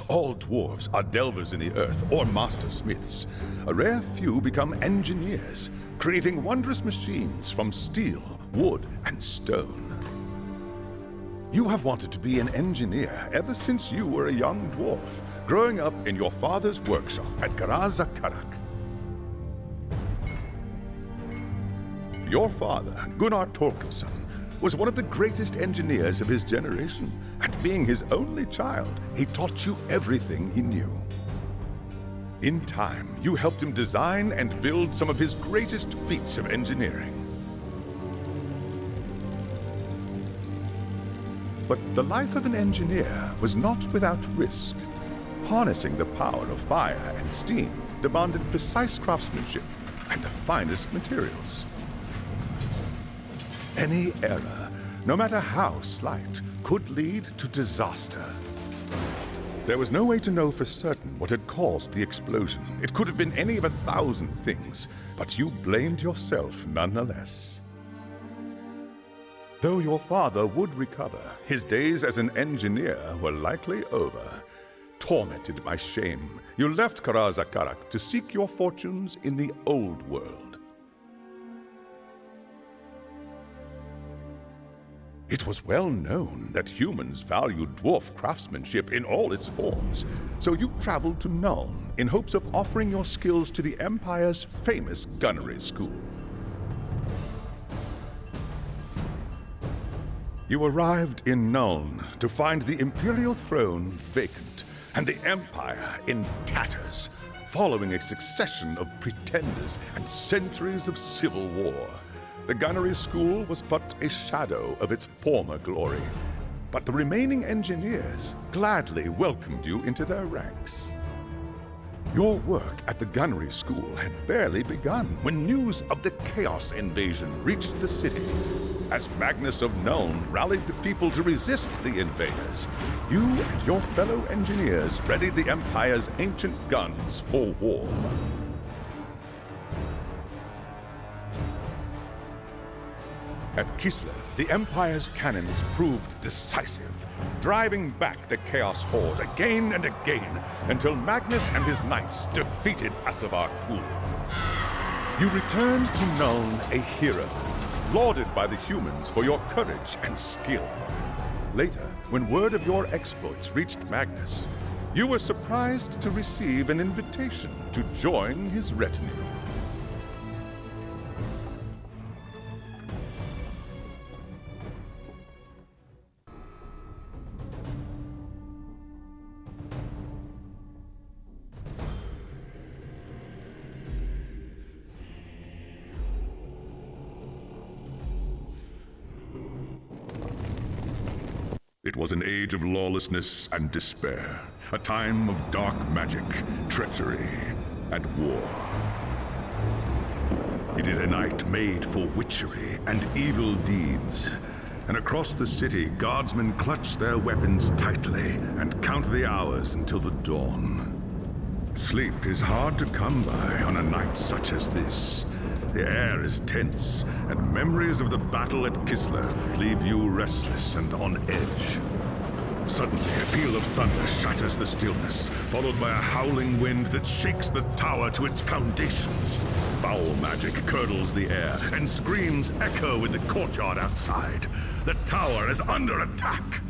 all dwarves are delvers in the earth or master smiths. A rare few become engineers, creating wondrous machines from steel, wood, and stone. You have wanted to be an engineer ever since you were a young dwarf, growing up in your father's workshop at Karazakarak. Your father, Gunnar Torkelson, was one of the greatest engineers of his generation, and being his only child, he taught you everything he knew. In time, you helped him design and build some of his greatest feats of engineering. But the life of an engineer was not without risk. Harnessing the power of fire and steam demanded precise craftsmanship and the finest materials. Any error, no matter how slight, could lead to disaster. There was no way to know for certain what had caused the explosion. It could have been any of 1,000 things, but you blamed yourself nonetheless. Though your father would recover, his days as an engineer were likely over. Tormented by shame, you left Karazakarak to seek your fortunes in the old world. It was well known that humans valued dwarf craftsmanship in all its forms, so you traveled to Nuln in hopes of offering your skills to the Empire's famous gunnery school. You arrived in Nuln to find the Imperial throne vacant and the Empire in tatters, following a succession of pretenders and centuries of civil war. The gunnery school was but a shadow of its former glory, but the remaining engineers gladly welcomed you into their ranks. Your work at the gunnery school had barely begun when news of the Chaos invasion reached the city. As Magnus of Nuln rallied the people to resist the invaders, you and your fellow engineers readied the Empire's ancient guns for war. At Kislev, the Empire's cannons proved decisive, driving back the Chaos Horde again and again until Magnus and his knights defeated Asavar Kul. You returned to Nuln a hero, lauded by the humans for your courage and skill. Later, when word of your exploits reached Magnus, you were surprised to receive an invitation to join his retinue. It was an age of lawlessness and despair, a time of dark magic, treachery, and war. It is a night made for witchery and evil deeds, and across the city, guardsmen clutch their weapons tightly and count the hours until the dawn. Sleep is hard to come by on a night such as this. The air is tense, and memories of the battle at Kislev leave you restless and on edge. Suddenly, a peal of thunder shatters the stillness, followed by a howling wind that shakes the tower to its foundations. Foul magic curdles the air, and screams echo in the courtyard outside. The tower is under attack.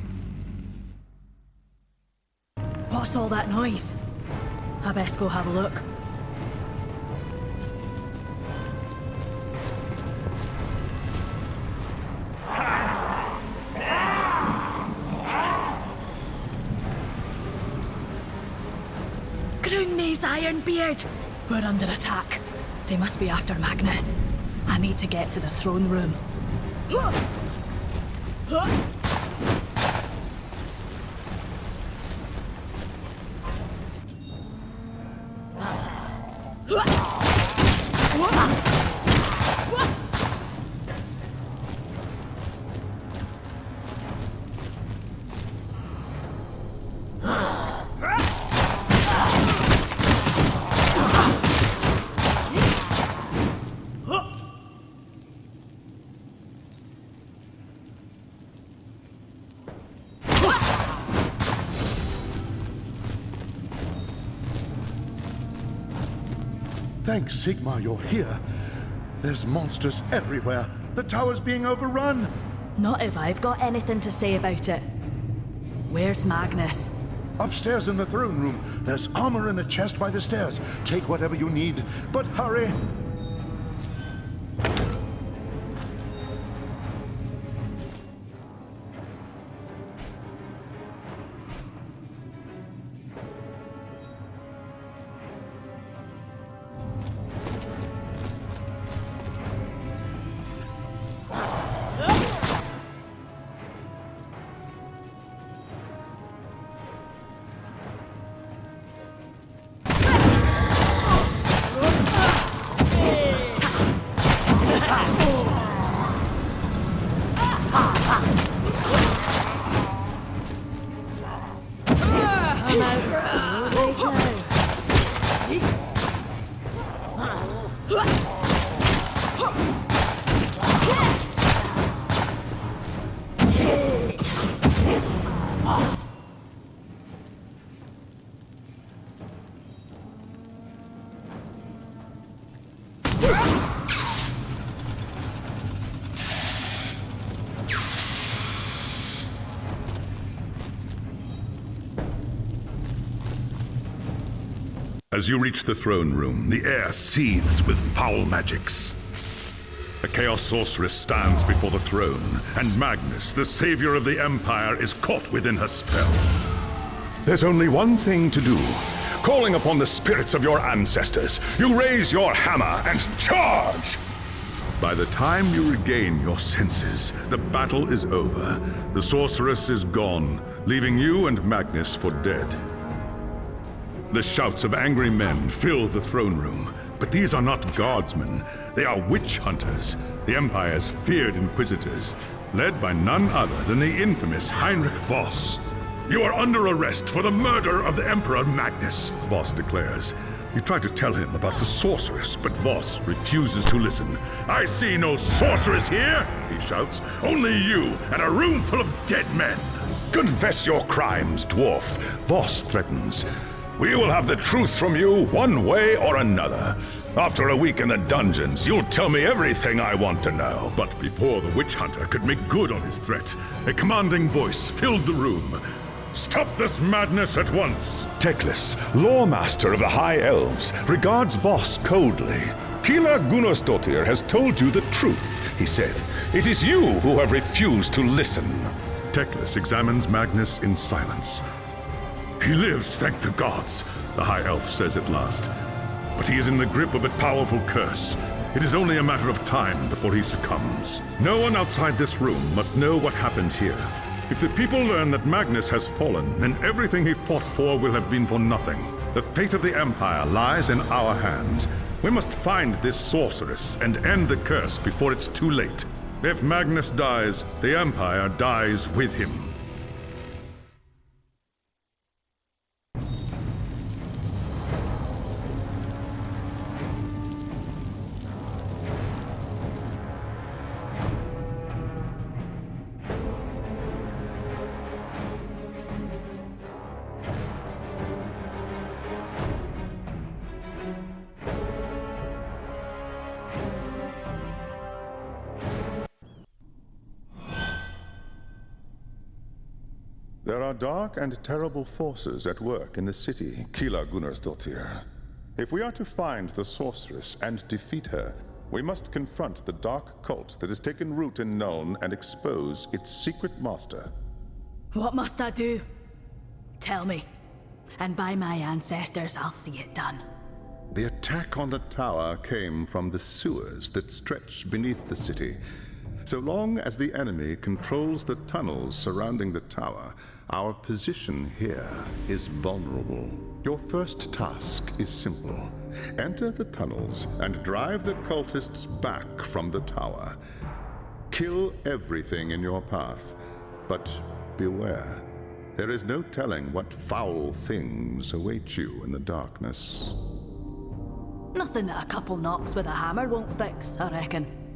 What's all that noise? I best go have a look. Groundmaze Ironbeard! We're under attack. They must be after Magnus. I need to get to the throne room. Thanks, Sigmar, you're here. There's monsters everywhere. The tower's being overrun. Not if I've got anything to say about it. Where's Magnus? Upstairs in the throne room. There's armor in a chest by the stairs. Take whatever you need, but hurry. As you reach the throne room, the air seethes with foul magics. A Chaos Sorceress stands before the throne, and Magnus, the savior of the Empire, is caught within her spell. There's only one thing to do. Calling upon the spirits of your ancestors, you raise your hammer and charge! By the time you regain your senses, the battle is over. The sorceress is gone, leaving you and Magnus for dead. The shouts of angry men fill the throne room, but these are not guardsmen. They are witch hunters, the Empire's feared inquisitors, led by none other than the infamous Heinrich Voss. You are under arrest for the murder of the Emperor Magnus, Voss declares. You try to tell him about the sorceress, but Voss refuses to listen. I see no sorceress here, he shouts. Only you and a room full of dead men. Confess your crimes, Dwarf, Voss threatens. We will have the truth from you one way or another. After a week in the dungeons, you'll tell me everything I want to know. But before the witch hunter could make good on his threat, a commanding voice filled the room. Stop this madness at once! Teclis, lawmaster of the High Elves, regards Voss coldly. Keela Gunnarsdottir has told you the truth, he said. It is you who have refused to listen. Teclis examines Magnus in silence. He lives, thank the gods, the High Elf says at last. But he is in the grip of a powerful curse. It is only a matter of time before he succumbs. No one outside this room must know what happened here. If the people learn that Magnus has fallen, then everything he fought for will have been for nothing. The fate of the Empire lies in our hands. We must find this sorceress and end the curse before it's too late. If Magnus dies, the Empire dies with him. There are dark and terrible forces at work in the city, Keela Gunnarsdottir. If we are to find the sorceress and defeat her, we must confront the dark cult that has taken root in Nuln and expose its secret master. What must I do? Tell me. And by my ancestors, I'll see it done. The attack on the tower came from the sewers that stretch beneath the city. So long as the enemy controls the tunnels surrounding the tower, our position here is vulnerable. Your first task is simple. Enter the tunnels and drive the cultists back from the tower. Kill everything in your path, but beware. There is no telling what foul things await you in the darkness. Nothing that a couple knocks with a hammer won't fix, I reckon.